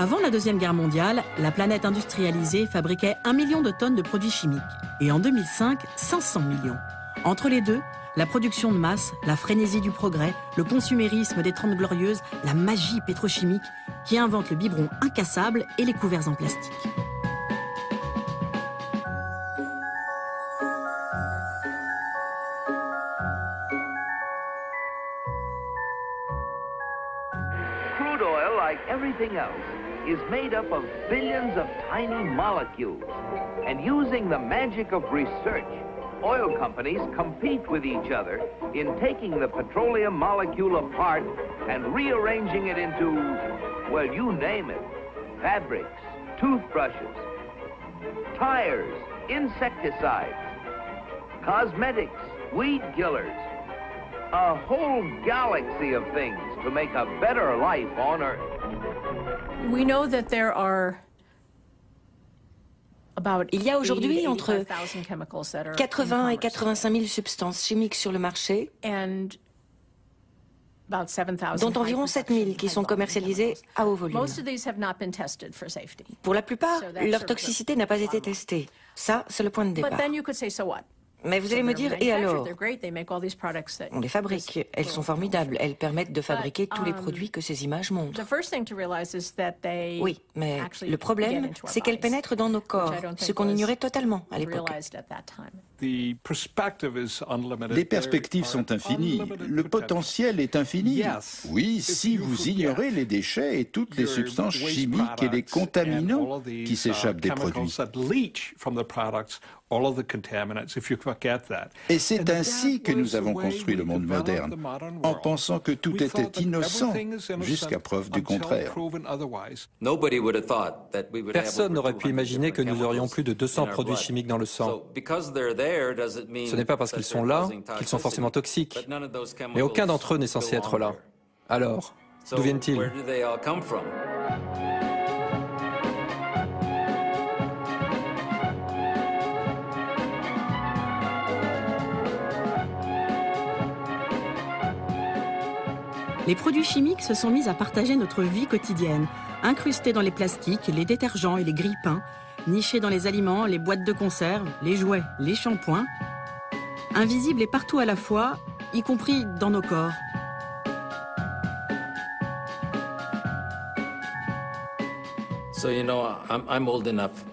Avant la Deuxième Guerre mondiale, la planète industrialisée fabriquait 1 million de tonnes de produits chimiques. Et en 2005, 500 millions. Entre les deux, la production de masse, la frénésie du progrès, le consumérisme des 30 glorieuses, la magie pétrochimique qui invente le biberon incassable et les couverts en plastique. Crude oil, like everything else, is made up of billions of tiny molecules. And using the magic of research, oil companies compete with each other in taking the petroleum molecule apart and rearranging it into, well, you name it, fabrics, toothbrushes, tires, insecticides, cosmetics, weed killers, a whole galaxy of things to make a better life on Earth. We know that there are Il y a aujourd'hui entre 80 et 85 000 substances chimiques sur le marché, dont environ 7 000 qui sont commercialisées à haut volume. Pour la plupart, leur toxicité n'a pas été testée. Ça, c'est le point de départ. Mais vous allez me dire, et alors? On les fabrique, elles sont formidables, elles permettent de fabriquer tous les produits que ces images montrent. Oui, mais le problème, c'est qu'elles pénètrent dans nos corps, ce qu'on ignorait totalement à l'époque. Les perspectives sont infinies, le potentiel est infini. Oui, si vous ignorez les déchets et toutes les substances chimiques et les contaminants qui s'échappent des produits. Et c'est ainsi que nous avons construit le monde moderne, en pensant que tout était innocent, jusqu'à preuve du contraire. Personne n'aurait pu imaginer que nous aurions plus de 200 produits chimiques dans le sang. Ce n'est pas parce qu'ils sont là qu'ils sont forcément toxiques, mais aucun d'entre eux n'est censé être là. Alors, d'où viennent-ils ? Les produits chimiques se sont mis à partager notre vie quotidienne, incrustés dans les plastiques, les détergents et les grille-pains, nichés dans les aliments, les boîtes de conserve, les jouets, les shampoings, invisibles et partout à la fois, y compris dans nos corps. So, you know, I'm old enough.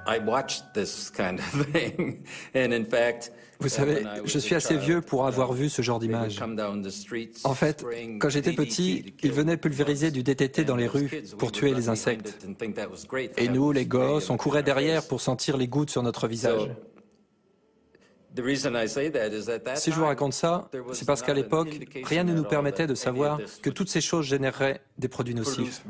I watched this kind of thing. And in fact, vous savez, je suis assez vieux pour avoir vu ce genre d'image. En fait, quand j'étais petit, ils venaient pulvériser du DDT dans les rues pour tuer les insectes. Et nous, les gosses, on courait derrière pour sentir les gouttes sur notre visage. Si je vous raconte ça, c'est parce qu'à l'époque, rien ne nous permettait de savoir que toutes ces choses généreraient des produits nocifs.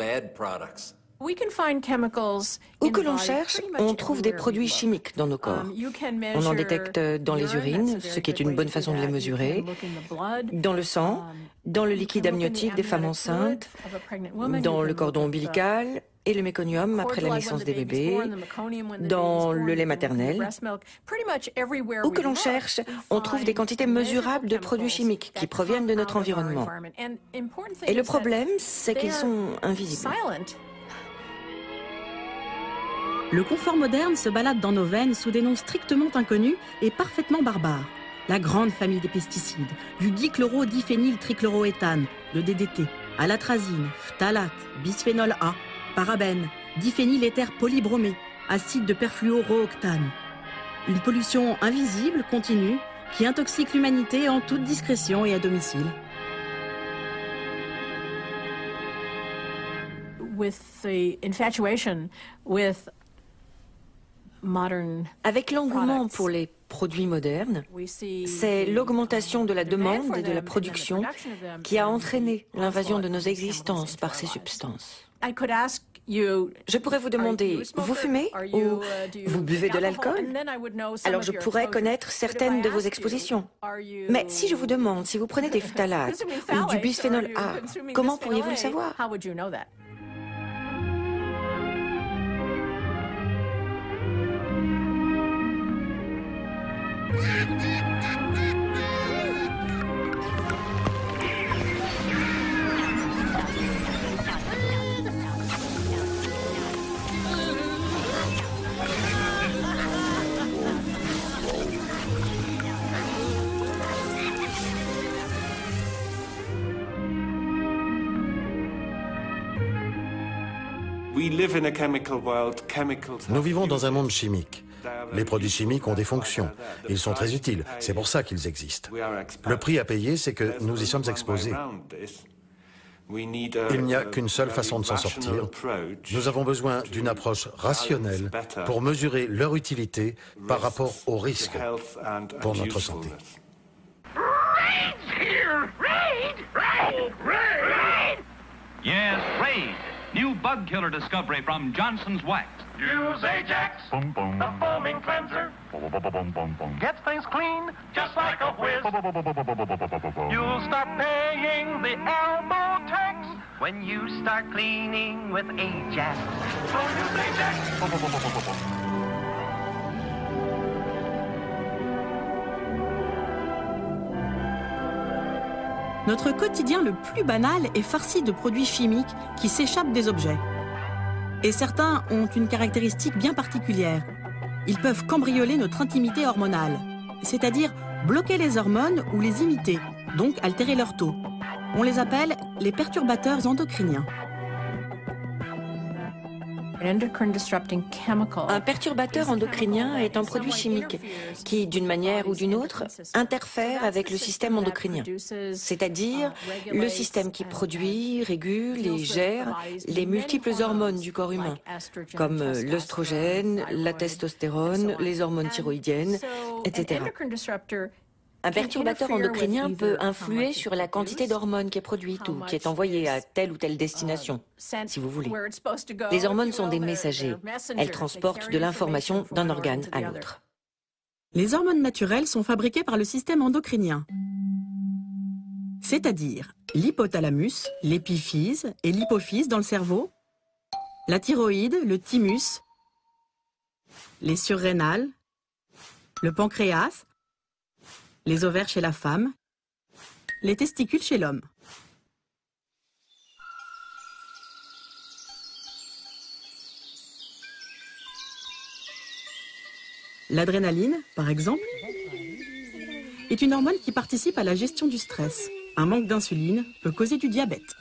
Où que l'on cherche, on trouve des produits chimiques dans nos corps. On en détecte dans les urines, ce qui est une bonne façon de les mesurer, dans le sang, dans le liquide amniotique des femmes enceintes, dans le cordon ombilical et le méconium après la naissance des bébés, dans le lait maternel. Où que l'on cherche, on trouve des quantités mesurables de produits chimiques qui proviennent de notre environnement. Et le problème, c'est qu'ils sont invisibles. Le confort moderne se balade dans nos veines sous des noms strictement inconnus et parfainement barbares. La grande famille des pesticides, du dichloro-diphényltrichloroéthane, le DDT, à l'atrazine, phtalate, bisphénol A, parabène, diphényléther polybromé, acide de perfluorooctane. Une pollution invisible, continue, qui intoxique l'humanité en toute discrétion et à domicile. Avec l'engouement pour les produits modernes, c'est l'augmentation de la demande et de la production qui a entraîné l'invasion de nos existences par ces substances. Je pourrais vous demander, vous fumez ou vous buvez de l'alcool? Alors je pourrais connaître certaines de vos expositions. Mais si je vous demande si vous prenez des phtalates ou du bisphénol A, comment pourriez-vous le savoir? Nous vivons dans un monde chimique. Les produits chimiques ont des fonctions. Ils sont très utiles. C'est pour ça qu'ils existent. Le prix à payer, c'est que nous y sommes exposés. Il n'y a qu'une seule façon de s'en sortir. Nous avons besoin d'une approche rationnelle pour mesurer leur utilité par rapport aux risques pour notre santé. Yes, Raid. New bug killer discovery from Johnson's Wax. Use Ajax, boom, boom. The foaming cleanser. Boom, boom, boom, boom, boom. Gets things clean just like a whiz. You'll start paying the elbow tax when you start cleaning with Ajax. So use Ajax. Notre quotidien le plus banal est farci de produits chimiques qui s'échappent des objets. Et certains ont une caractéristique bien particulière. Ils peuvent cambrioler notre intimité hormonale, c'est-à-dire bloquer les hormones ou les imiter, donc altérer leur taux. On les appelle les perturbateurs endocriniens. Un perturbateur endocrinien est un produit chimique qui, d'une manière ou d'une autre, interfère avec le système endocrinien, c'est-à-dire le système qui produit, régule et gère les multiples hormones du corps humain, comme l'œstrogène, la testostérone, les hormones thyroïdiennes, etc. Un perturbateur endocrinien peut influer sur la quantité d'hormones qui est produite ou qui est envoyée à telle ou telle destination, si vous voulez. Les hormones sont des messagers. Elles transportent de l'information d'un organe à l'autre. Les hormones naturelles sont fabriquées par le système endocrinien, c'est-à-dire l'hypothalamus, l'épiphyse et l'hypophyse dans le cerveau, la thyroïde, le thymus, les surrénales, le pancréas, les ovaires chez la femme, les testicules chez l'homme. L'adrénaline, par exemple, est une hormone qui participe à la gestion du stress. Un manque d'insuline peut causer du diabète.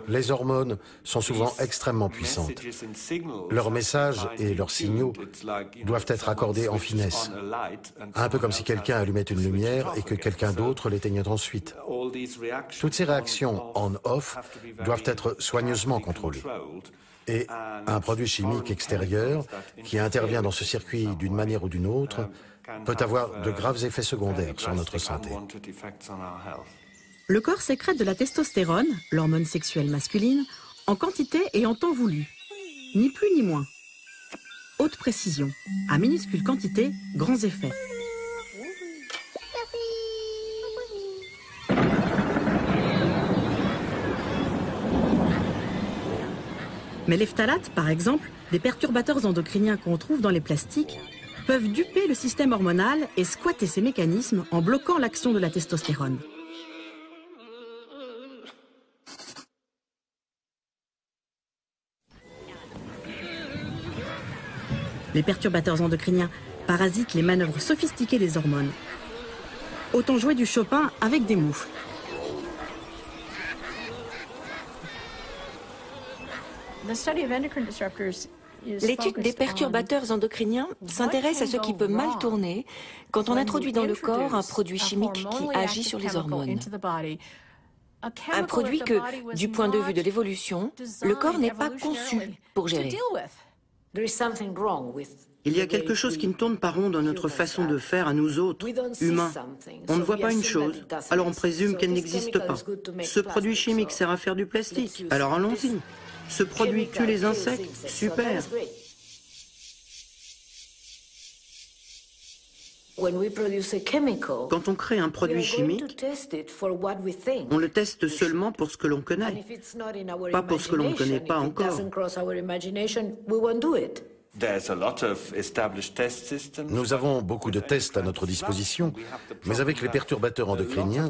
Les hormones sont souvent extrêmement puissantes. Leurs messages et leurs signaux doivent être accordés en finesse, un peu comme si quelqu'un allumait une lumière et que quelqu'un d'autre l'éteignait ensuite. Toutes ces réactions on-off doivent être soigneusement contrôlées. Et un produit chimique extérieur qui intervient dans ce circuit d'une manière ou d'une autre peut avoir de graves effets secondaires sur notre santé. Le corps sécrète de la testostérone, l'hormone sexuelle masculine, en quantité et en temps voulu. Ni plus ni moins. Haute précision. À minuscule quantité, grands effets. Mais les phtalates, par exemple, des perturbateurs endocriniens qu'on trouve dans les plastiques, peuvent duper le système hormonal et squatter ses mécanismes en bloquant l'action de la testostérone. Les perturbateurs endocriniens parasitent les manœuvres sophistiquées des hormones. Autant jouer du Chopin avec des moufles. L'étude des perturbateurs endocriniens s'intéresse à ce qui peut mal tourner quand on introduit dans le corps un produit chimique qui agit sur les hormones. Un produit que, du point de vue de l'évolution, le corps n'est pas conçu pour gérer. Il y a quelque chose qui ne tourne pas rond dans notre façon de faire à nous autres, humains. On ne voit pas une chose, alors on présume qu'elle n'existe pas. Ce produit chimique sert à faire du plastique, alors allons-y. Ce produit tue les insectes, super. Quand on crée un produit chimique, on le teste seulement pour ce que l'on connaît, pas pour ce que l'on ne connaît pas encore. Nous avons beaucoup de tests à notre disposition, mais avec les perturbateurs endocriniens,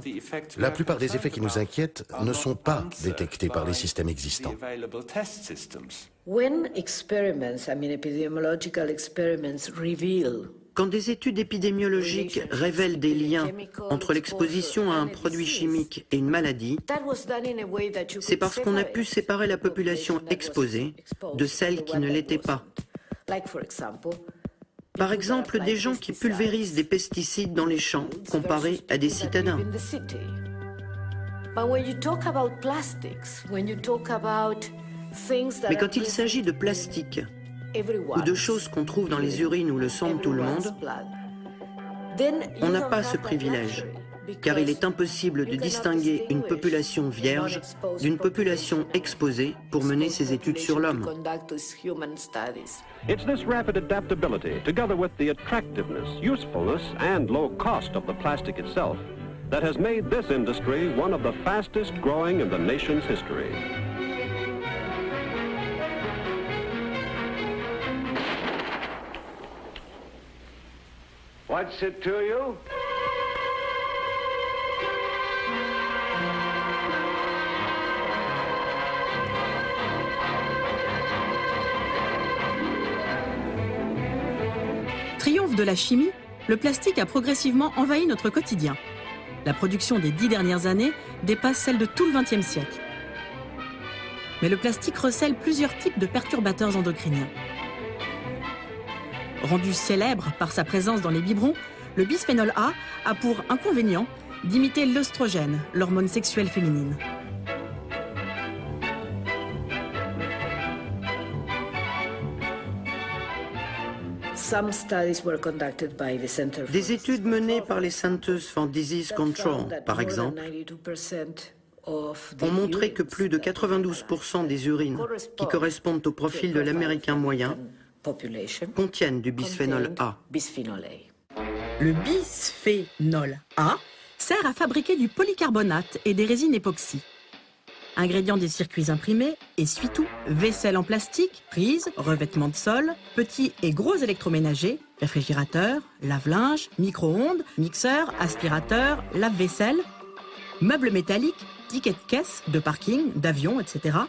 la plupart des effets qui nous inquiètent ne sont pas détectés par les systèmes existants. Quand des études épidémiologiques révèlent des liens entre l'exposition à un produit chimique et une maladie, c'est parce qu'on a pu séparer la population exposée de celle qui ne l'était pas. Par exemple, des gens qui pulvérisent des pesticides dans les champs comparés à des citadins. Mais quand il s'agit de plastique ou de choses qu'on trouve dans les urines ou le sang de tout le monde, on n'a pas ce privilège, car il est impossible de distinguer une population vierge d'une population exposée pour mener ces études sur l'homme. It's this rapid adaptability, together with the attractiveness, usefulness, and low cost of the plastic itself, that has made this industry one of the fastest growing in the nation's history. What's it to you? Triomphe de la chimie, le plastique a progressivement envahi notre quotidien. La production des 10 dernières années dépasse celle de tout le XXe siècle. Mais le plastique recèle plusieurs types de perturbateurs endocriniens. Rendu célèbre par sa présence dans les biberons, le bisphénol A a pour inconvénient d'imiter l'œstrogène, l'hormone sexuelle féminine. Des études menées par les Centers for Disease Control, par exemple, ont montré que plus de 92% des urines qui correspondent au profil de l'Américain moyen contiennent du bisphénol A. Le bisphénol A sert à fabriquer du polycarbonate et des résines époxy. Ingrédients des circuits imprimés, essuie-tout, vaisselle en plastique, prises, revêtements de sol, petits et gros électroménagers, réfrigérateurs, lave-linge, micro-ondes, mixeurs, aspirateurs, lave-vaisselle, meubles métalliques, tickets de caisse, de parking, d'avion, etc.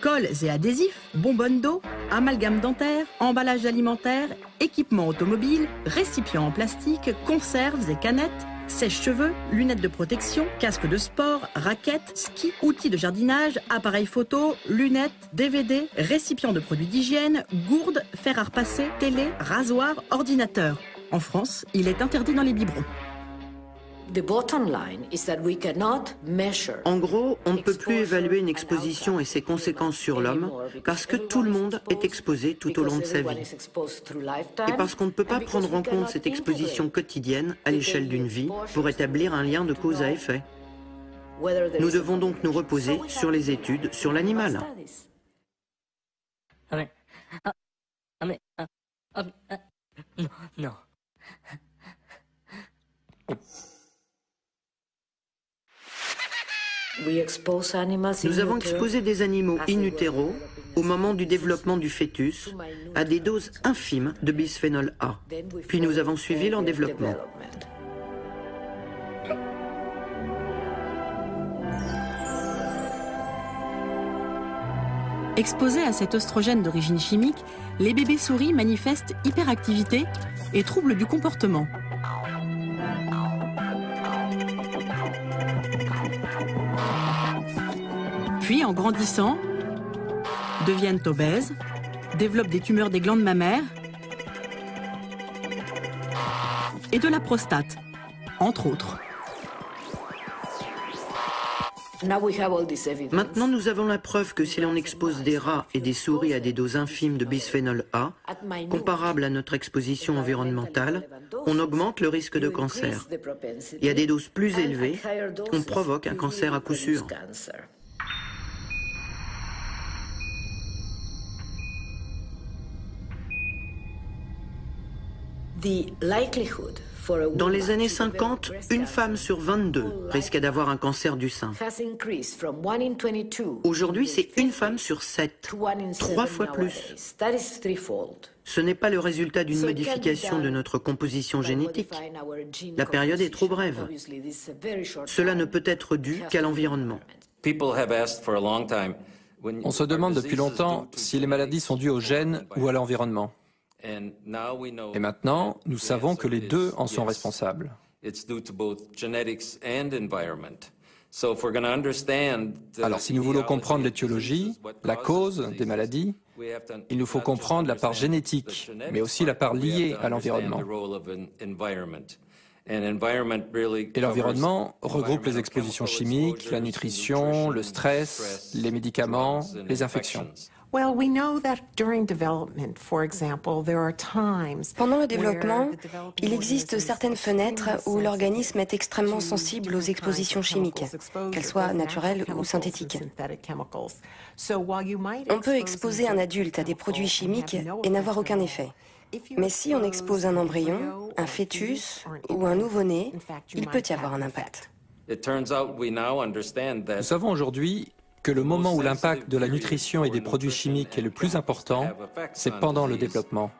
Colles et adhésifs, bonbonnes d'eau, amalgames dentaires, emballages alimentaires, équipements automobiles, récipients en plastique, conserves et canettes, sèche-cheveux, lunettes de protection, casques de sport, raquettes, skis, outils de jardinage, appareils photo, lunettes, DVD, récipients de produits d'hygiène, gourdes, fer à repasser, télé, rasoir, ordinateur. En France, il est interdit dans les biberons. En gros, on ne peut plus évaluer une exposition et ses conséquences sur l'homme parce que tout le monde est exposé tout au long de sa vie. Et parce qu'on ne peut pas prendre en compte cette exposition quotidienne à l'échelle d'une vie pour établir un lien de cause à effet. Nous devons donc nous reposer sur les études sur l'animal. Non. Nous avons exposé des animaux in utero, au moment du développement du fœtus, à des doses infimes de bisphénol A. Puis nous avons suivi leur développement. Exposés à cet oestrogène d'origine chimique, les bébés souris manifestent hyperactivité et troubles du comportement. Puis, en grandissant, deviennent obèses, développent des tumeurs des glandes mammaires et de la prostate, entre autres. Maintenant, nous avons la preuve que si l'on expose des rats et des souris à des doses infimes de bisphénol A, comparables à notre exposition environnementale, on augmente le risque de cancer. Et à des doses plus élevées, on provoque un cancer à coup sûr. Dans les années 50, une femme sur 22 risquait d'avoir un cancer du sein. Aujourd'hui, c'est une femme sur 7, 3 fois plus. Ce n'est pas le résultat d'une modification de notre composition génétique. La période est trop brève. Cela ne peut être dû qu'à l'environnement. On se demande depuis longtemps si les maladies sont dues aux gènes ou à l'environnement. Et maintenant, nous savons que les deux en sont responsables. Alors, si nous voulons comprendre l'étiologie, la cause des maladies, il nous faut comprendre la part génétique, mais aussi la part liée à l'environnement. Et l'environnement regroupe les expositions chimiques, la nutrition, le stress, les médicaments, les infections. Pendant le développement, il existe certaines fenêtres où l'organisme est extrêmement sensible aux expositions chimiques, qu'elles soient naturelles ou synthétiques. On peut exposer un adulte à des produits chimiques et n'avoir aucun effet. Mais si on expose un embryon, un fœtus ou un nouveau-né, il peut y avoir un impact. Nous savons aujourd'hui que le moment où l'impact de la nutrition et des produits chimiques est le plus important, c'est pendant le développement.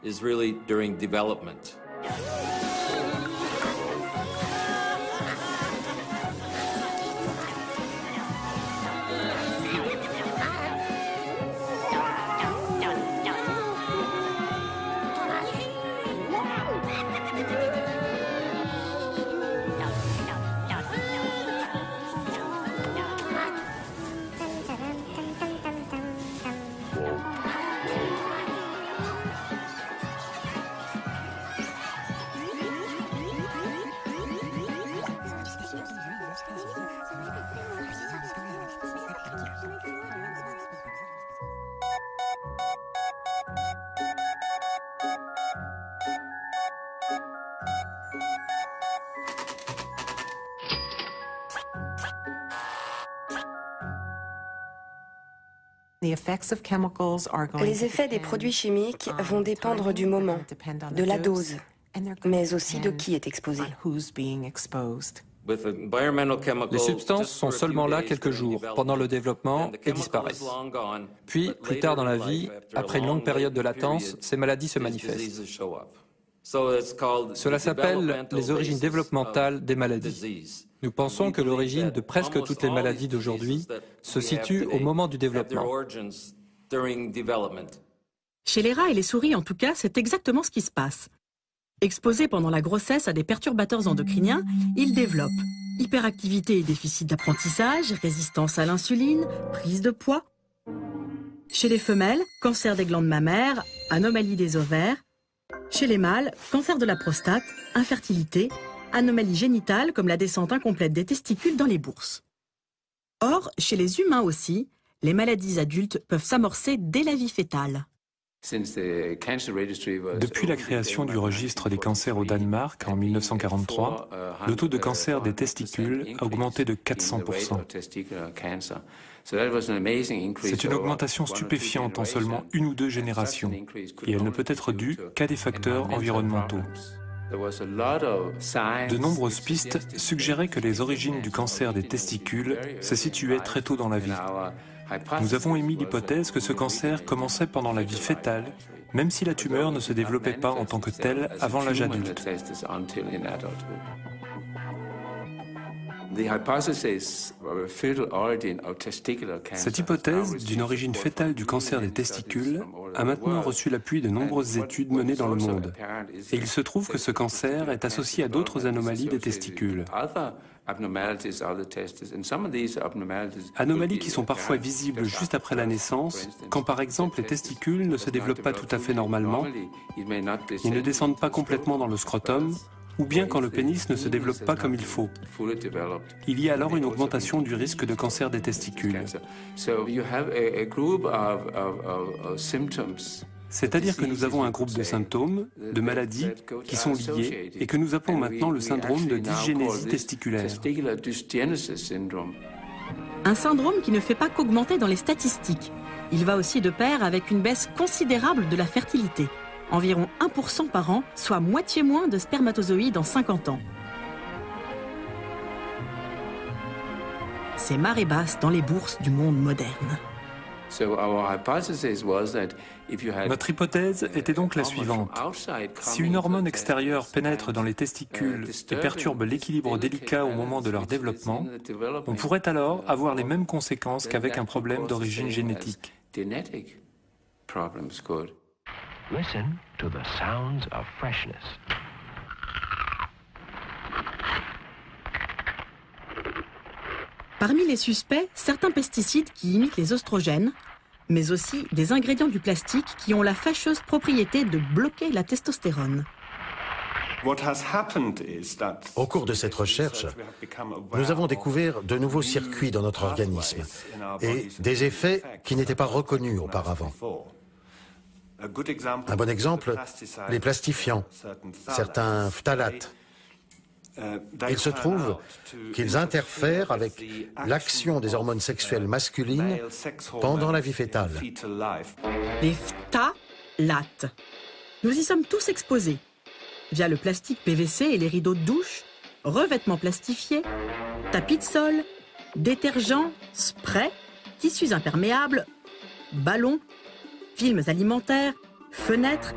Les effets des produits chimiques vont dépendre du moment, de la dose, mais aussi de qui est exposé. Les substances sont seulement là quelques jours pendant le développement et disparaissent. Puis, plus tard dans la vie, après une longue période de latence, ces maladies se manifestent. Cela s'appelle les origines développementales des maladies. Nous pensons que l'origine de presque toutes les maladies d'aujourd'hui se situe au moment du développement. Chez les rats et les souris, en tout cas, c'est exactement ce qui se passe. Exposés pendant la grossesse à des perturbateurs endocriniens, ils développent hyperactivité et déficit d'apprentissage, résistance à l'insuline, prise de poids. Chez les femelles, cancer des glandes mammaires, anomalie des ovaires. Chez les mâles, cancer de la prostate, infertilité, anomalies génitales comme la descente incomplète des testicules dans les bourses. Or, chez les humains aussi, les maladies adultes peuvent s'amorcer dès la vie fétale. Depuis la création du registre des cancers au Danemark en 1943, le taux de cancer des testicules a augmenté de 400%. C'est une augmentation stupéfiante en seulement une ou deux générations, et elle ne peut être due qu'à des facteurs environnementaux. De nombreuses pistes suggéraient que les origines du cancer des testicules se situaient très tôt dans la vie. Nous avons émis l'hypothèse que ce cancer commençait pendant la vie fétale, même si la tumeur ne se développait pas en tant que telle avant l'âge adulte. Cette hypothèse d'une origine fétale du cancer des testicules a maintenant reçu l'appui de nombreuses études menées dans le monde. Et il se trouve que ce cancer est associé à d'autres anomalies des testicules. Anomalies qui sont parfois visibles juste après la naissance, quand par exemple les testicules ne se développent pas tout à fait normalement, ils ne descendent pas complètement dans le scrotum, ou bien quand le pénis ne se développe pas comme il faut. Il y a alors une augmentation du risque de cancer des testicules. C'est-à-dire que nous avons un groupe de symptômes, de maladies, qui sont liés et que nous appelons maintenant le syndrome de dysgénésie testiculaire. Un syndrome qui ne fait pas qu'augmenter dans les statistiques. Il va aussi de pair avec une baisse considérable de la fertilité. Environ 1% par an, soit moitié moins de spermatozoïdes en 50 ans. C'est marée basse dans les bourses du monde moderne. Notre hypothèse était donc la suivante. Si une hormone extérieure pénètre dans les testicules et perturbe l'équilibre délicat au moment de leur développement, on pourrait alors avoir les mêmes conséquences qu'avec un problème d'origine génétique. Listen to the sounds of freshness. Parmi les suspects, certains pesticides qui imitent les oestrogènes, mais aussi des ingrédients du plastique qui ont la fâcheuse propriété de bloquer la testostérone. Au cours de cette recherche, nous avons découvert de nouveaux circuits dans notre organisme et des effets qui n'étaient pas reconnus auparavant. Un bon exemple, les plastifiants, certains phtalates. Il se trouve qu'ils interfèrent avec l'action des hormones sexuelles masculines pendant la vie fétale. Les phtalates. Nous y sommes tous exposés, via le plastique PVC et les rideaux de douche, revêtements plastifiés, tapis de sol, détergents, sprays, tissus imperméables, ballons, films alimentaires, fenêtres,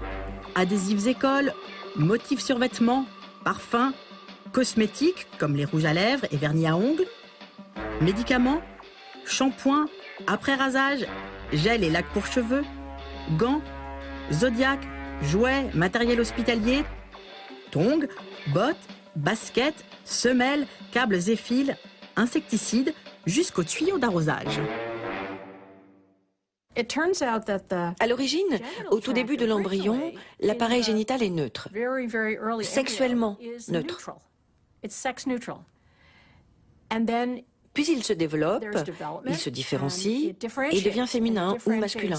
adhésifs écoles, motifs sur vêtements, parfums, cosmétiques comme les rouges à lèvres et vernis à ongles, médicaments, shampoings, après-rasage, gel et lac pour cheveux, gants, Zodiac, jouets, matériel hospitalier, tongs, bottes, baskets, semelles, câbles et fils, insecticides, jusqu'aux tuyaux d'arrosage. À l'origine, au tout début de l'embryon, l'appareil génital est neutre, sexuellement neutre. Puis il se développe, il se différencie et devient féminin ou masculin.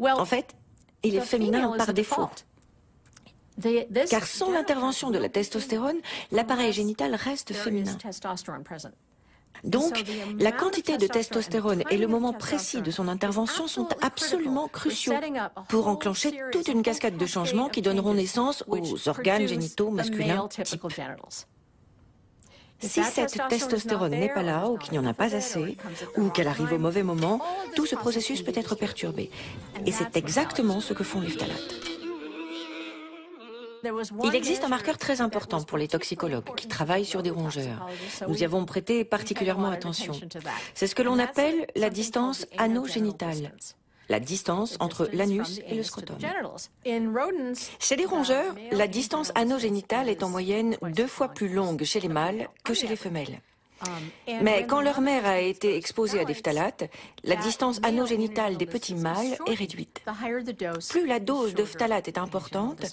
En fait, il est féminin par défaut. Car sans l'intervention de la testostérone, l'appareil génital reste féminin. Donc, la quantité de testostérone et le moment précis de son intervention sont absolument cruciaux pour enclencher toute une cascade de changements qui donneront naissance aux organes génitaux masculins type. Si cette testostérone n'est pas là, ou qu'il n'y en a pas assez, ou qu'elle arrive au mauvais moment, tout ce processus peut être perturbé. Et c'est exactement ce que font les phtalates. Il existe un marqueur très important pour les toxicologues qui travaillent sur des rongeurs. Nous y avons prêté particulièrement attention. C'est ce que l'on appelle la distance anogénitale, la distance entre l'anus et le scrotum. Chez les rongeurs, la distance anogénitale est en moyenne 2 fois plus longue chez les mâles que chez les femelles. Mais quand leur mère a été exposée à des phtalates, la distance anogénitale des petits mâles est réduite. Plus la dose de phtalates est importante,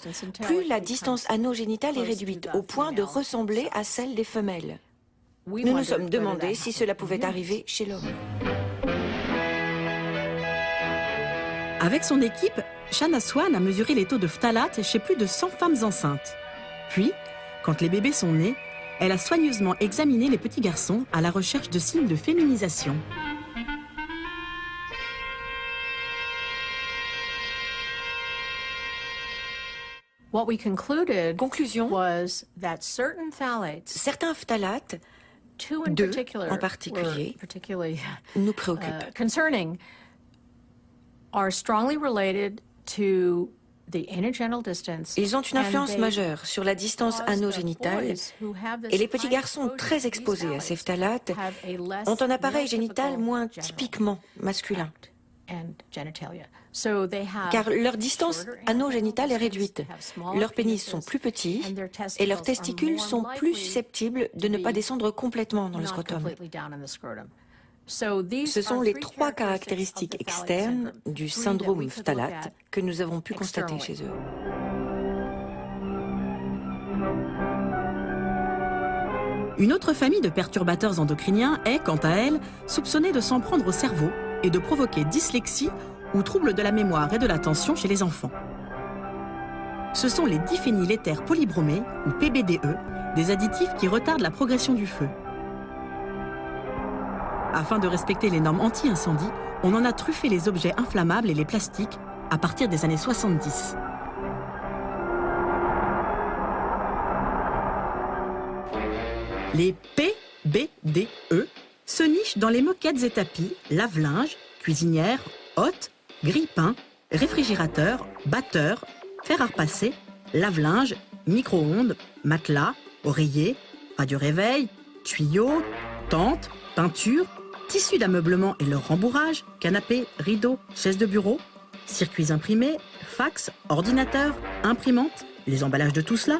plus la distance anogénitale est réduite, au point de ressembler à celle des femelles. Nous nous sommes demandé si cela pouvait arriver chez l'homme. Avec son équipe, Shanna Swan a mesuré les taux de phtalates chez plus de 100 femmes enceintes. Puis, quand les bébés sont nés, elle a soigneusement examiné les petits garçons à la recherche de signes de féminisation. Conclusion, certains phtalates, 2 en particulier, nous préoccupent. Ils ont une influence majeure sur la distance anogénitale et les petits garçons très exposés à ces phtalates ont un appareil génital moins typiquement masculin. Car leur distance anogénitale est réduite, leurs pénis sont plus petits et leurs testicules sont plus susceptibles de ne pas descendre complètement dans le scrotum. Ce sont les 3 caractéristiques externes du syndrome phtalate que nous avons pu constater chez eux. Une autre famille de perturbateurs endocriniens est, quant à elle, soupçonnée de s'en prendre au cerveau et de provoquer dyslexie ou troubles de la mémoire et de l'attention chez les enfants. Ce sont les diphényléthers polybromés, ou PBDE, des additifs qui retardent la progression du feu. Afin de respecter les normes anti-incendie, on en a truffé les objets inflammables et les plastiques à partir des années 70. Les PBDE se nichent dans les moquettes et tapis, lave-linge, cuisinières, hôtes, grille-pain, réfrigérateurs, batteurs, fer à repasser, lave-linge, micro-ondes, matelas, oreillers, radio-réveil, tuyaux, tentes, peintures, tissus d'ameublement et leur rembourrage, canapés, rideaux, chaises de bureau, Circuits imprimés, fax, ordinateurs, imprimantes, les emballages de tout cela,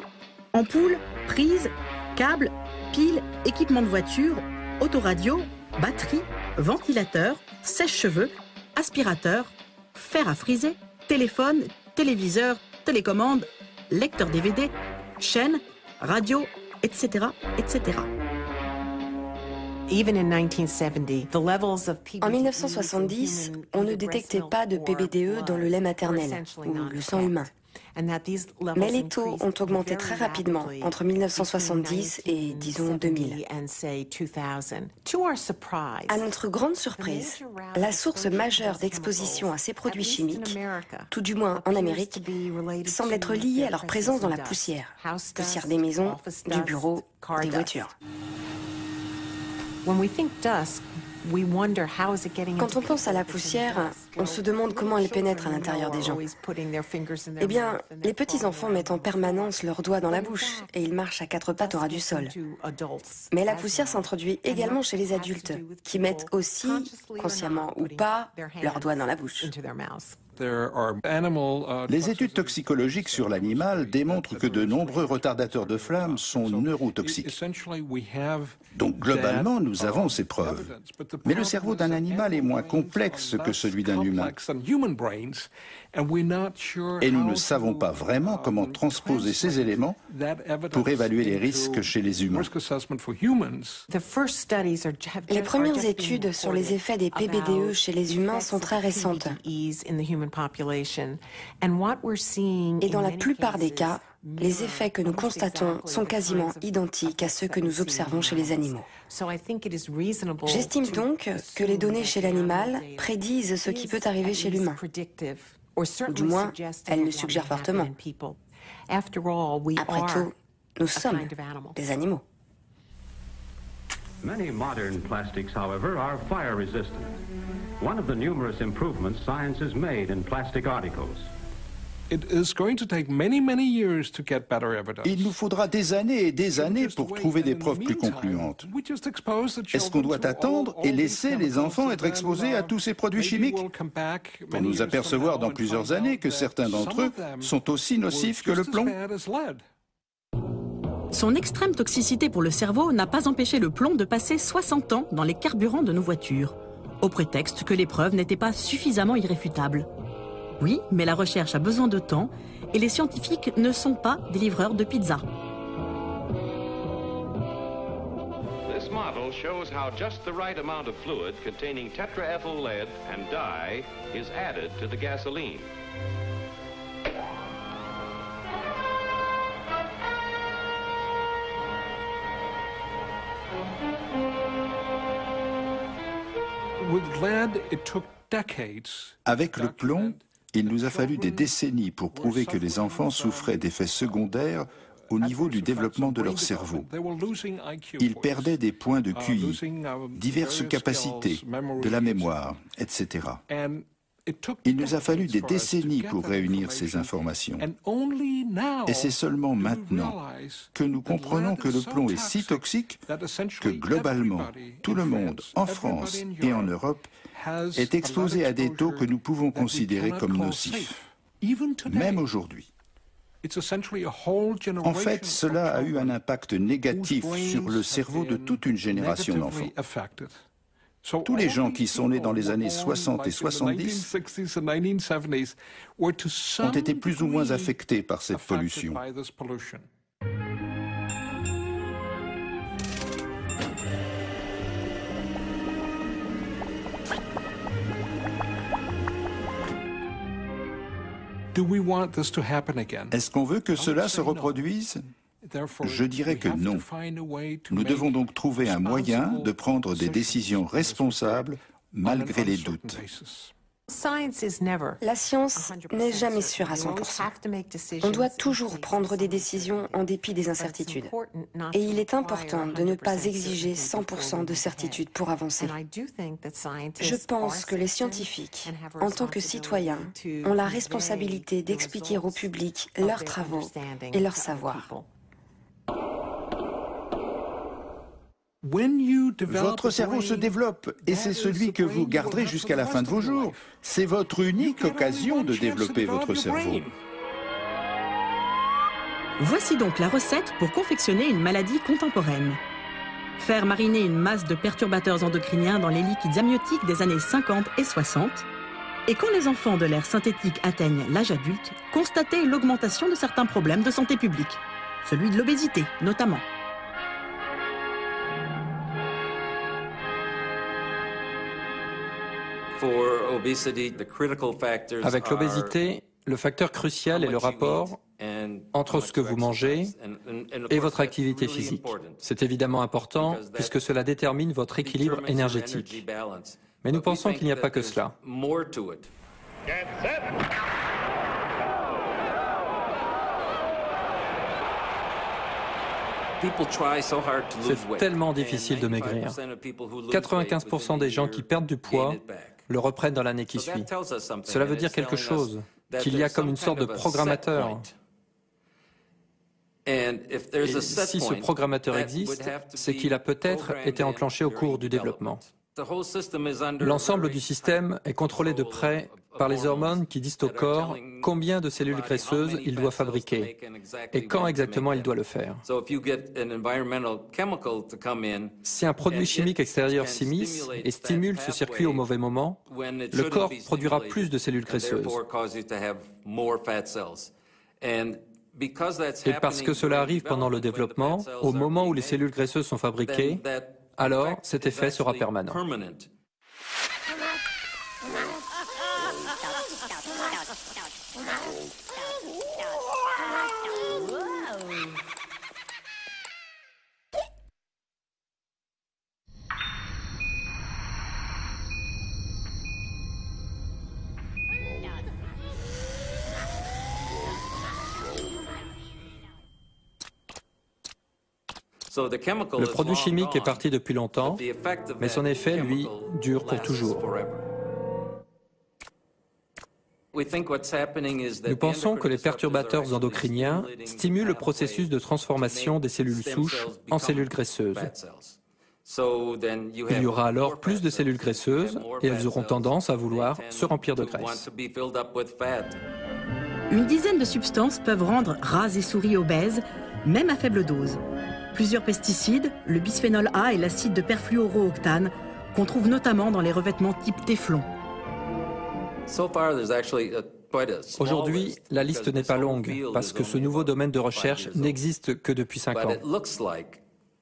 ampoules, prises, câbles, piles, équipements de voiture, autoradio, batteries, ventilateurs, sèche-cheveux, aspirateurs, fer à friser, téléphone, téléviseur, télécommande, lecteur DVD, chaîne, radio, etc., etc. En 1970, on ne détectait pas de PBDE dans le lait maternel ou le sang humain. Mais les taux ont augmenté très rapidement entre 1970 et, disons, 2000. À notre grande surprise, la source majeure d'exposition à ces produits chimiques, tout du moins en Amérique, semble être liée à leur présence dans la poussière. Poussière des maisons, du bureau, des voitures. Quand on pense à la poussière, on se demande comment elle pénètre à l'intérieur des gens. Eh bien, les petits-enfants mettent en permanence leurs doigts dans la bouche et ils marchent à quatre pattes au ras du sol. Mais la poussière s'introduit également chez les adultes, qui mettent aussi, consciemment ou pas, leurs doigts dans la bouche. Les études toxicologiques sur l'animal démontrent que de nombreux retardateurs de flammes sont neurotoxiques. Donc globalement, nous avons ces preuves. Mais le cerveau d'un animal est moins complexe que celui d'un humain. Et nous ne savons pas vraiment comment transposer ces éléments pour évaluer les risques chez les humains. Les premières études sur les effets des PBDE chez les humains sont très récentes. Et dans la plupart des cas, les effets que nous constatons sont quasiment identiques à ceux que nous observons chez les animaux. J'estime donc que les données chez l'animal prédisent ce qui peut arriver chez l'humain. Du moins, elles le suggèrent fortement. Après tout, nous sommes des animaux. Many modern plastics, however, are fire resistant. One of the numerous improvements science has made in plastic articles. Il nous faudra des années et des années pour trouver des preuves plus concluantes. Est-ce qu'on doit attendre et laisser les enfants être exposés à tous ces produits chimiques pour nous apercevoir dans plusieurs années que certains d'entre eux sont aussi nocifs que le plomb? Son extrême toxicité pour le cerveau n'a pas empêché le plomb de passer 60 ans dans les carburants de nos voitures, au prétexte que les preuves n'étaient pas suffisamment irréfutables. Oui, mais la recherche a besoin de temps et les scientifiques ne sont pas des livreurs de pizza. This model shows how just the right amount of fluid containing tetraethyl lead and dye is added to the gasoline. Avec le plomb, il nous a fallu des décennies pour prouver que les enfants souffraient d'effets secondaires au niveau du développement de leur cerveau. Ils perdaient des points de QI, diverses capacités, de la mémoire, etc. Il nous a fallu des décennies pour réunir ces informations. Et c'est seulement maintenant que nous comprenons que le plomb est si toxique que globalement, tout le monde, en France et en Europe, est exposé à des taux que nous pouvons considérer comme nocifs, même aujourd'hui. En fait, cela a eu un impact négatif sur le cerveau de toute une génération d'enfants. Tous les gens qui sont nés dans les années 60 et 70 ont été plus ou moins affectés par cette pollution. Est-ce qu'on veut que cela se reproduise? Je dirais que non. Nous devons donc trouver un moyen de prendre des décisions responsables malgré les doutes. La science n'est jamais sûre à 100%. On doit toujours prendre des décisions en dépit des incertitudes. Et il est important de ne pas exiger 100% de certitude pour avancer. Je pense que les scientifiques, en tant que citoyens, ont la responsabilité d'expliquer au public leurs travaux et leur savoir. Votre cerveau se développe et c'est celui que vous garderez jusqu'à la fin de vos jours. C'est votre unique occasion de développer votre cerveau. Voici donc la recette pour confectionner une maladie contemporaine. Faire mariner une masse de perturbateurs endocriniens dans les liquides amniotiques des années 50 et 60. Et quand les enfants de l'ère synthétique atteignent l'âge adulte, constater l'augmentation de certains problèmes de santé publique. Celui de l'obésité, notamment. Avec l'obésité, le facteur crucial est le rapport entre ce que vous mangez et votre activité physique. C'est évidemment important puisque cela détermine votre équilibre énergétique. Mais nous pensons qu'il n'y a pas que cela. C'est tellement difficile de maigrir. 95% des gens qui perdent du poids le reprennent dans l'année qui suit. Cela veut dire quelque chose, qu'il y a comme une sorte de programmateur. Et si ce programmateur existe, c'est qu'il a peut-être été enclenché au cours du développement. L'ensemble du système est contrôlé de près par les hormones qui disent au corps combien de cellules graisseuses il doit fabriquer et quand exactement il doit le faire. Si un produit chimique extérieur s'immisce et stimule ce circuit au mauvais moment, le corps produira plus de cellules graisseuses. Et parce que cela arrive pendant le développement, au moment où les cellules graisseuses sont fabriquées, alors cet effet sera permanent. Le produit chimique est parti depuis longtemps, mais son effet, lui, dure pour toujours. Nous pensons que les perturbateurs endocriniens stimulent le processus de transformation des cellules souches en cellules graisseuses. Il y aura alors plus de cellules graisseuses et elles auront tendance à vouloir se remplir de graisse. Une dizaine de substances peuvent rendre rats et souris obèses, même à faible dose. Plusieurs pesticides, le bisphénol A et l'acide de perfluorooctane, qu'on trouve notamment dans les revêtements type téflon. Aujourd'hui, la liste n'est pas longue, parce que ce nouveau domaine de recherche n'existe que depuis 5 ans.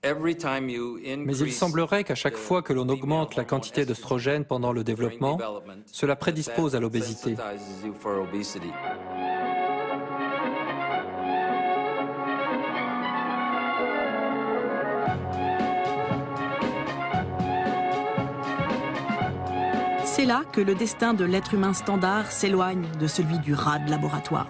Mais il semblerait qu'à chaque fois que l'on augmente la quantité d'œstrogène pendant le développement, cela prédispose à l'obésité. C'est là que le destin de l'être humain standard s'éloigne de celui du rat de laboratoire.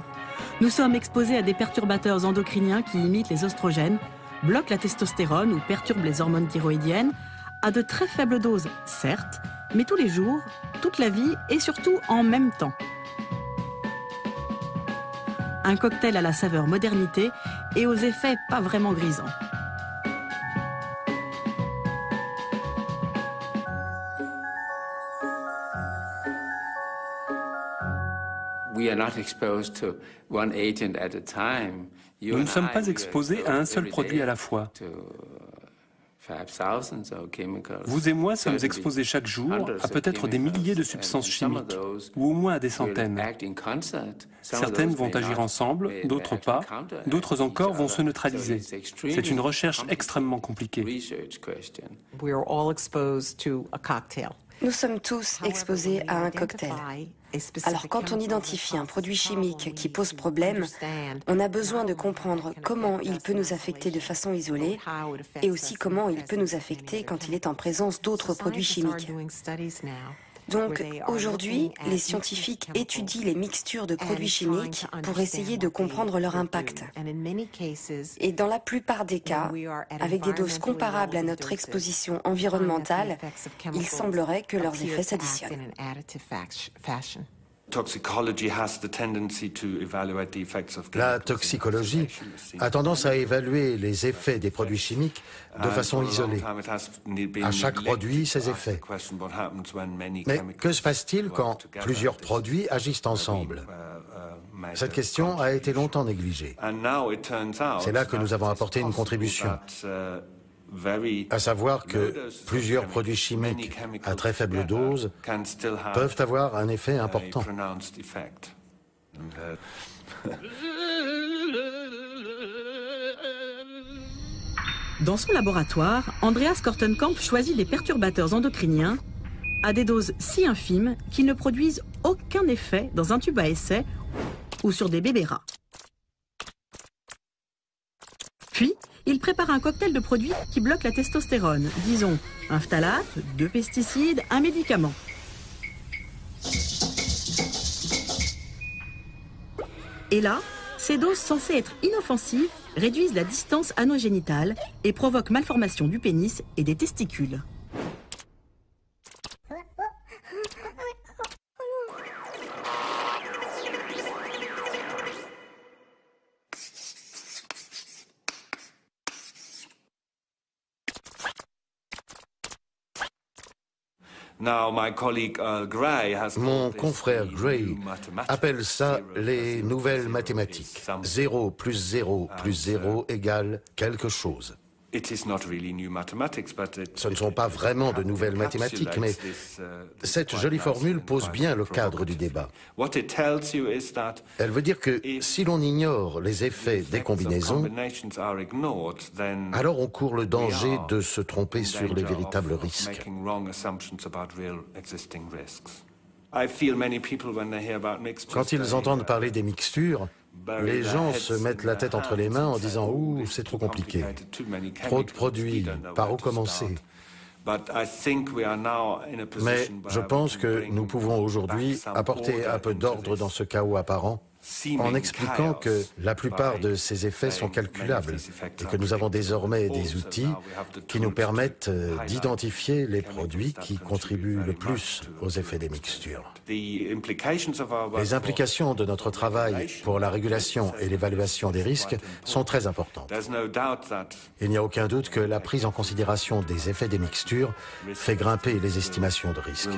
Nous sommes exposés à des perturbateurs endocriniens qui imitent les oestrogènes, bloquent la testostérone ou perturbent les hormones thyroïdiennes, à de très faibles doses, certes, mais tous les jours, toute la vie et surtout en même temps. Un cocktail à la saveur modernité et aux effets pas vraiment grisants. Nous ne sommes pas exposés à un seul produit à la fois. Vous et moi sommes exposés chaque jour à peut-être des milliers de substances chimiques, ou au moins à des centaines. Certaines vont agir ensemble, d'autres pas, d'autres encore vont se neutraliser. C'est une recherche extrêmement compliquée. Nous sommes tous exposés à un cocktail. Alors quand on identifie un produit chimique qui pose problème, on a besoin de comprendre comment il peut nous affecter de façon isolée et aussi comment il peut nous affecter quand il est en présence d'autres produits chimiques. Donc aujourd'hui, les scientifiques étudient les mixtures de produits chimiques pour essayer de comprendre leur impact. Et dans la plupart des cas, avec des doses comparables à notre exposition environnementale, il semblerait que leurs effets s'additionnent. La toxicologie a tendance à évaluer les effets des produits chimiques de façon isolée. À chaque produit, ses effets. Mais que se passe-t-il quand plusieurs produits agissent ensemble? Cette question a été longtemps négligée. C'est là que nous avons apporté une contribution. À savoir que plusieurs produits chimiques à très faible dose peuvent avoir un effet important. Dans son laboratoire, Andreas Kortenkamp choisit des perturbateurs endocriniens à des doses si infimes qu'ils ne produisent aucun effet dans un tube à essai ou sur des bébés rats. Puis, il prépare un cocktail de produits qui bloquent la testostérone, disons un phtalate, 2 pesticides, un médicament. Et là, ces doses censées être inoffensives réduisent la distance anogénitale et provoquent malformation du pénis et des testicules. Mon confrère Gray appelle ça les nouvelles mathématiques. 0 plus 0 plus 0 égale quelque chose. Ce ne sont pas vraiment de nouvelles mathématiques, mais cette jolie formule pose bien le cadre du débat. Elle veut dire que si l'on ignore les effets des combinaisons, alors on court le danger de se tromper sur les véritables risques. Quand ils entendent parler des mixtures, les gens se mettent la tête entre les mains en disant « Ouh, c'est trop compliqué, trop de produits, par où commencer ?» Mais je pense que nous pouvons aujourd'hui apporter un peu d'ordre dans ce chaos apparent en expliquant que la plupart de ces effets sont calculables et que nous avons désormais des outils qui nous permettent d'identifier les produits qui contribuent le plus aux effets des mixtures. Les implications de notre travail pour la régulation et l'évaluation des risques sont très importantes. Il n'y a aucun doute que la prise en considération des effets des mixtures fait grimper les estimations de risque.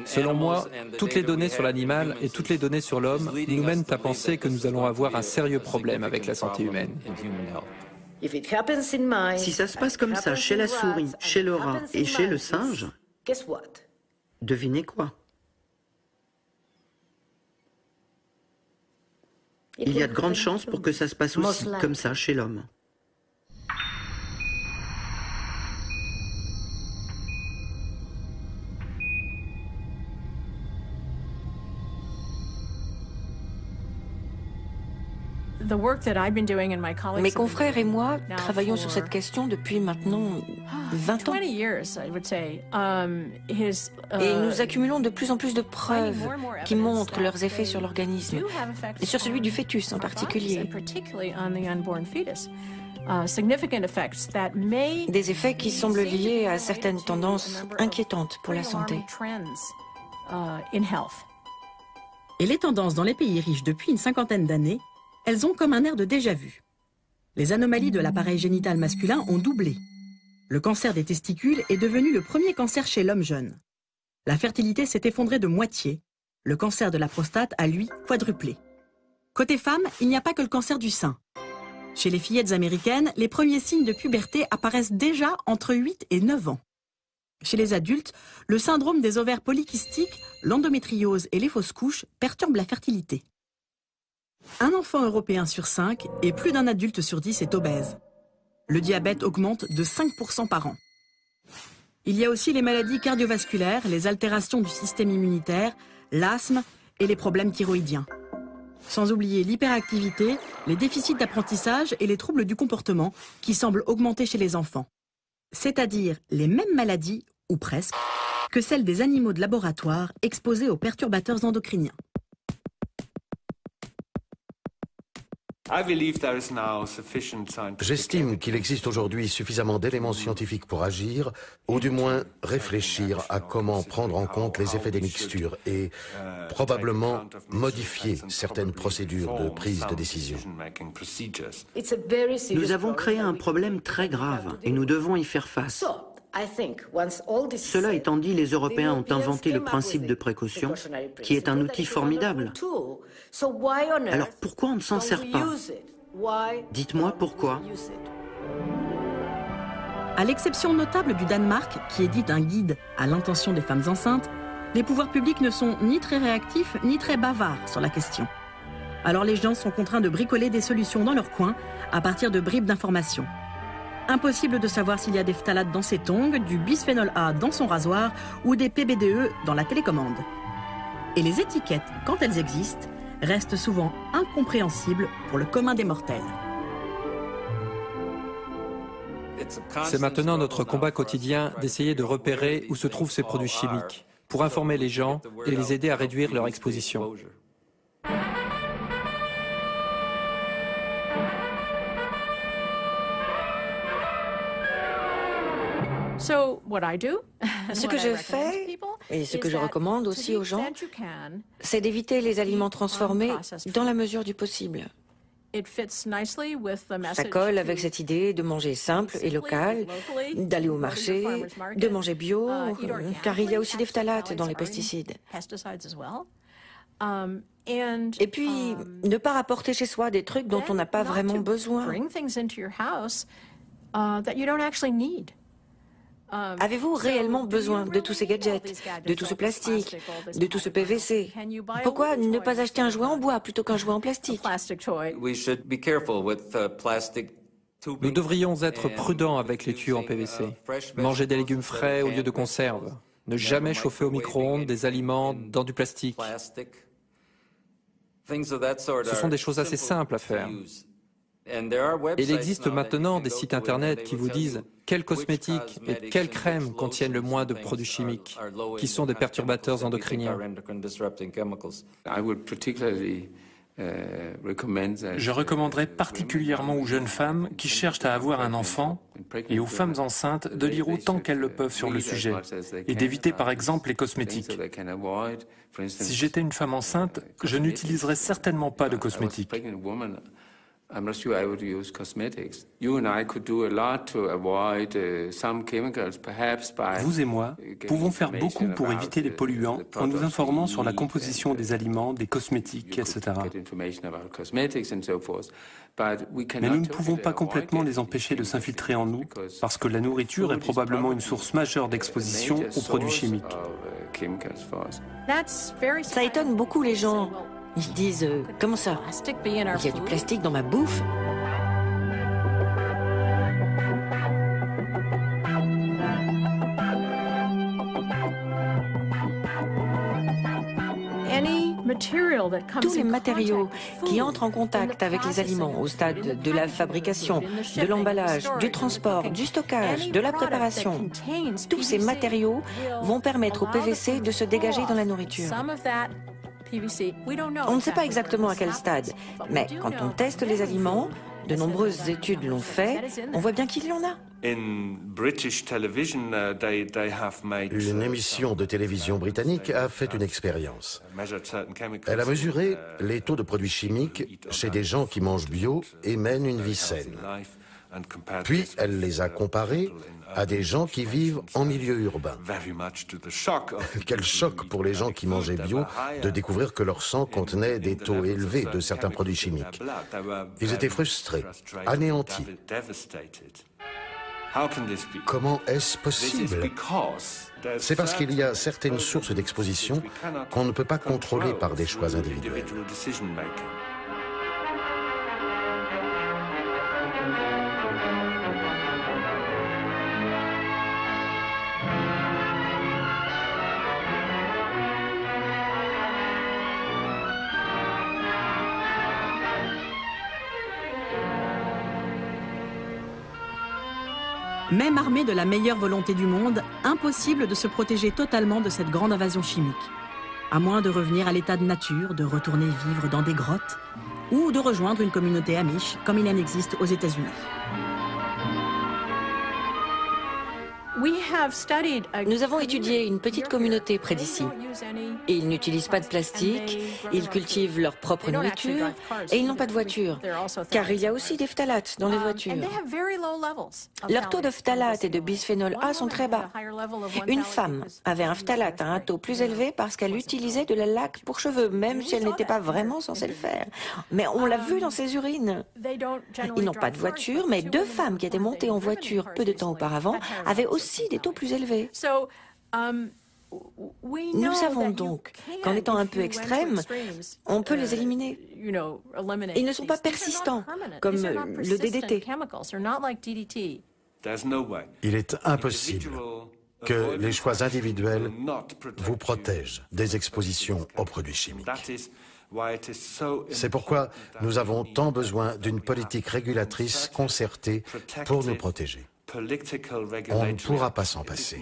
Selon moi, toutes les données sur l'animal et toutes les données sur l'homme nous mènent à penser que nous allons avoir un sérieux problème avec la santé humaine. Si ça se passe comme ça chez la souris, chez le rat et chez le singe, devinez quoi? Il y a de grandes chances pour que ça se passe aussi comme ça chez l'homme. Mes confrères et moi travaillons sur cette question depuis maintenant 20 ans. Et nous accumulons de plus en plus de preuves qui montrent leurs effets sur l'organisme, et sur celui du fœtus en particulier. Des effets qui semblent liés à certaines tendances inquiétantes pour la santé. Et les tendances dans les pays riches depuis une cinquantaine d'années, elles ont comme un air de déjà-vu. Les anomalies de l'appareil génital masculin ont doublé. Le cancer des testicules est devenu le premier cancer chez l'homme jeune. La fertilité s'est effondrée de moitié. Le cancer de la prostate a, lui, quadruplé. Côté femme, il n'y a pas que le cancer du sein. Chez les fillettes américaines, les premiers signes de puberté apparaissent déjà entre 8 et 9 ans. Chez les adultes, le syndrome des ovaires polykystiques, l'endométriose et les fausses couches perturbent la fertilité. Un enfant européen sur 5 et plus d'un adulte sur 10 est obèse. Le diabète augmente de 5% par an. Il y a aussi les maladies cardiovasculaires, les altérations du système immunitaire, l'asthme et les problèmes thyroïdiens. Sans oublier l'hyperactivité, les déficits d'apprentissage et les troubles du comportement qui semblent augmenter chez les enfants. C'est-à-dire les mêmes maladies, ou presque, que celles des animaux de laboratoire exposés aux perturbateurs endocriniens. J'estime qu'il existe aujourd'hui suffisamment d'éléments scientifiques pour agir, ou du moins réfléchir à comment prendre en compte les effets des mixtures et probablement modifier certaines procédures de prise de décision. Nous avons créé un problème très grave et nous devons y faire face. Cela étant dit, les Européens ont inventé le principe de précaution, qui est un outil formidable. Alors pourquoi on ne s'en sert pas? Dites-moi pourquoi. À l'exception notable du Danemark, qui édite un guide à l'intention des femmes enceintes, les pouvoirs publics ne sont ni très réactifs ni très bavards sur la question. Alors les gens sont contraints de bricoler des solutions dans leur coin à partir de bribes d'informations. Impossible de savoir s'il y a des phtalates dans ses tongs, du bisphénol A dans son rasoir ou des PBDE dans la télécommande. Et les étiquettes, quand elles existent, restent souvent incompréhensibles pour le commun des mortels. C'est maintenant notre combat quotidien d'essayer de repérer où se trouvent ces produits chimiques pour informer les gens et les aider à réduire leur exposition. Ce que je fais, et ce que je recommande aussi aux gens, c'est d'éviter les aliments transformés dans la mesure du possible. Ça colle avec cette idée de manger simple et local, d'aller au marché, de manger bio, car il y a aussi des phtalates dans les pesticides. Et puis, ne pas rapporter chez soi des trucs dont on n'a pas vraiment besoin. Avez-vous réellement besoin de tous ces gadgets, de tout ce plastique, de tout ce PVC? Pourquoi ne pas acheter un jouet en bois plutôt qu'un jouet en plastique? Nous devrions être prudents avec les tuyaux en PVC. Manger des légumes frais au lieu de conserve. Ne jamais chauffer au micro-ondes des aliments dans du plastique. Ce sont des choses assez simples à faire. Il existe maintenant des sites internet qui vous disent quels cosmétiques et quelles crèmes contiennent le moins de produits chimiques, qui sont des perturbateurs endocriniens. Je recommanderais particulièrement aux jeunes femmes qui cherchent à avoir un enfant et aux femmes enceintes de lire autant qu'elles le peuvent sur le sujet et d'éviter par exemple les cosmétiques. Si j'étais une femme enceinte, je n'utiliserais certainement pas de cosmétiques. I'm not sure I would use cosmetics. You and I could do a lot to avoid some chemicals, perhaps by. Vous et moi pouvons faire beaucoup pour éviter les polluants en nous informant sur la composition des aliments, des cosmétiques, etc. Mais nous ne pouvons pas complètement les empêcher de s'infiltrer en nous, parce que la nourriture est probablement une source majeure d'exposition aux produits chimiques. Ça étonne beaucoup les gens. Ils disent, comment ça? Il y a du plastique dans ma bouffe? Tous les matériaux qui entrent en contact avec les aliments au stade de la fabrication, de l'emballage, du transport, du stockage, de la préparation, tous ces matériaux vont permettre au PVC de se dégager dans la nourriture. On ne sait pas exactement à quel stade, mais quand on teste les aliments, de nombreuses études l'ont fait, on voit bien qu'il y en a. Une émission de télévision britannique a fait une expérience. Elle a mesuré les taux de produits chimiques chez des gens qui mangent bio et mènent une vie saine. Puis elle les a comparés à des gens qui vivent en milieu urbain. Quel choc pour les gens qui mangeaient bio de découvrir que leur sang contenait des taux élevés de certains produits chimiques. Ils étaient frustrés, anéantis. Comment est-ce possible? C'est parce qu'il y a certaines sources d'exposition qu'on ne peut pas contrôler par des choix individuels. Même armé de la meilleure volonté du monde, impossible de se protéger totalement de cette grande invasion chimique. à moins de revenir à l'état de nature, de retourner vivre dans des grottes ou de rejoindre une communauté amish comme il en existe aux États-Unis. Nous avons étudié une petite communauté près d'ici. Ils n'utilisent pas de plastique, ils cultivent leur propre nourriture et ils n'ont pas de voiture, car il y a aussi des phtalates dans les voitures. Leurs taux de phtalates et de bisphénol A sont très bas. Une femme avait un phtalate à un taux plus élevé parce qu'elle utilisait de la laque pour cheveux, même si elle n'était pas vraiment censée le faire. Mais on l'a vu dans ses urines. Ils n'ont pas de voiture, mais 2 femmes qui étaient montées en voiture peu de temps auparavant avaient aussi des taux plus élevés. Nous savons donc qu'en étant un peu extrêmes, on peut les éliminer. Ils ne sont pas persistants, comme le DDT. Il est impossible que les choix individuels vous protègent des expositions aux produits chimiques. C'est pourquoi nous avons tant besoin d'une politique régulatrice concertée pour nous protéger. On ne pourra pas s'en passer.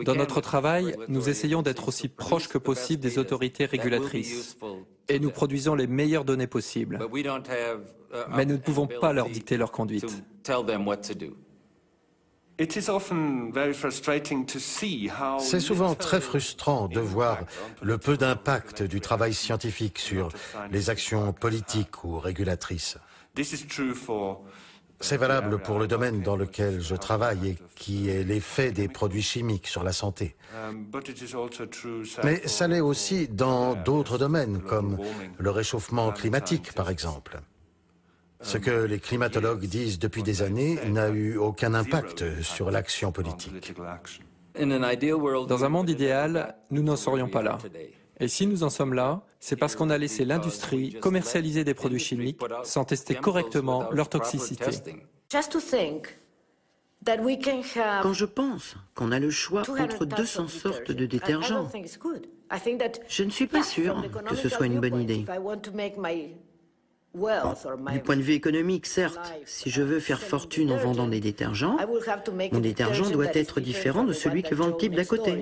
Dans notre travail, nous essayons d'être aussi proches que possible des autorités régulatrices et nous produisons les meilleures données possibles. Mais nous ne pouvons pas leur dicter leur conduite. C'est souvent très frustrant de voir le peu d'impact du travail scientifique sur les actions politiques ou régulatrices. C'est valable pour le domaine dans lequel je travaille et qui est l'effet des produits chimiques sur la santé. Mais ça l'est aussi dans d'autres domaines, comme le réchauffement climatique, par exemple. Ce que les climatologues disent depuis des années n'a eu aucun impact sur l'action politique. Dans un monde idéal, nous n'en serions pas là. Et si nous en sommes là, c'est parce qu'on a laissé l'industrie commercialiser des produits chimiques sans tester correctement leur toxicité. Quand je pense qu'on a le choix entre 200 sortes de détergents, je ne suis pas sûre que ce soit une bonne idée. Du point de vue économique, certes, si je veux faire fortune en vendant des détergents, mon détergent doit être différent de celui que vend le type d'à côté.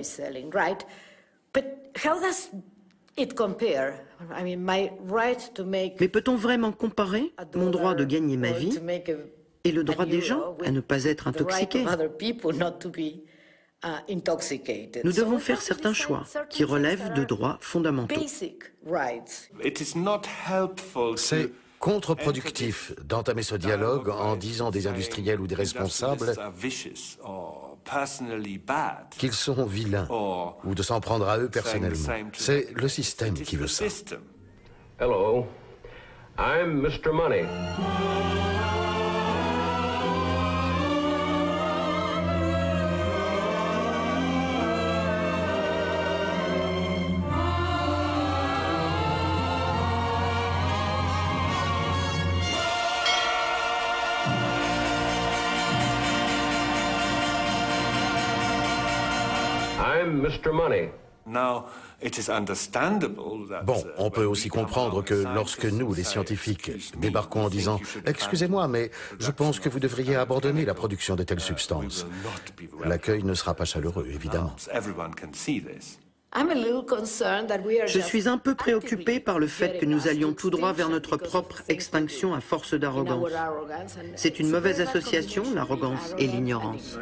Mais peut-on vraiment comparer mon droit de gagner ma vie et le droit des gens à ne pas être intoxiqués? Nous devons faire certains choix qui relèvent de droits fondamentaux. C'est contre-productif d'entamer ce dialogue en disant des industriels ou des responsables qu'ils sont vilains ou de s'en prendre à eux personnellement. C'est le système qui veut ça. Hello, I'm Mr. Money. Bon, on peut aussi comprendre que lorsque nous, les scientifiques, débarquons en disant « Excusez-moi, mais je pense que vous devriez abandonner la production de telles substances », l'accueil ne sera pas chaleureux, évidemment. Je suis un peu préoccupé par le fait que nous allions tout droit vers notre propre extinction à force d'arrogance. C'est une mauvaise association, l'arrogance et l'ignorance.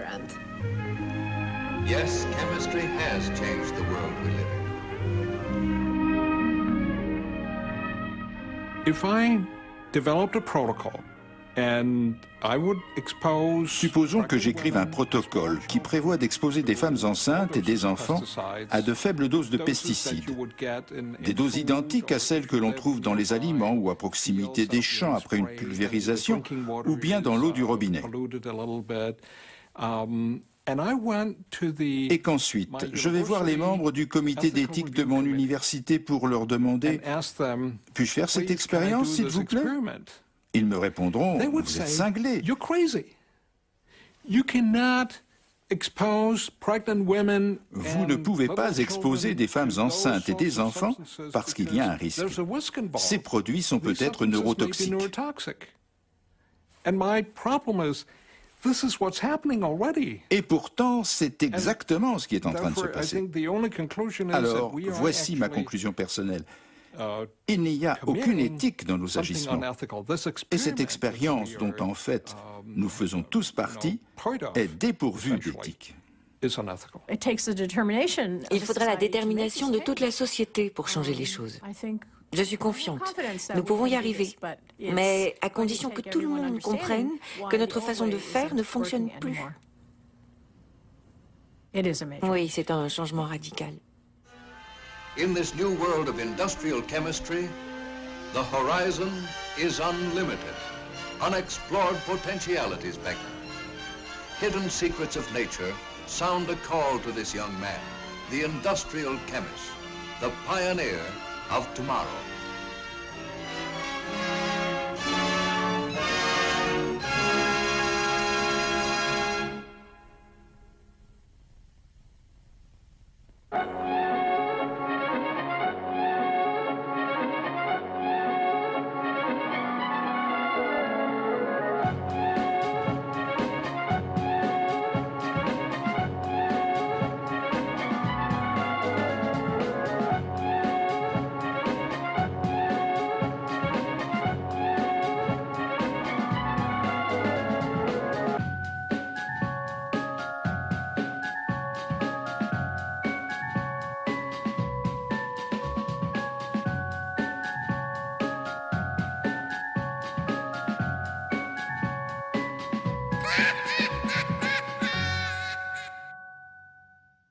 Yes, chemistry has changed the world we live in. If I developed a protocol and I would expose... Supposons que j'écrive un protocole qui prévoit d'exposer des femmes enceintes et des enfants à de faibles doses de pesticides, des doses identiques à celles que l'on trouve dans les aliments ou à proximité des champs après une pulvérisation ou bien dans l'eau du robinet. Et qu'ensuite, je vais voir les membres du comité d'éthique de mon université pour leur demander « Puis-je faire cette expérience, s'il vous plaît ?» Ils me répondront « Vous êtes cinglé. » Vous ne pouvez pas exposer des femmes enceintes et des enfants parce qu'il y a un risque. Ces produits sont peut-être neurotoxiques. Et pourtant, c'est exactement ce qui est en train de se passer. Alors, voici ma conclusion personnelle. Il n'y a aucune éthique dans nos agissements. Et cette expérience dont en fait nous faisons tous partie est dépourvue d'éthique. Il faudra la détermination de toute la société pour changer les choses. Je suis confiante. Nous pouvons y arriver, mais à condition que tout le monde comprenne que notre façon de faire ne fonctionne plus. Oui, c'est un changement radical. In this new world of industrial chemistry, the horizon is unlimited. Unexplored potentialities beckon. Hidden secrets of nature sound a call to this young man, the industrial chemist, the pioneer of tomorrow.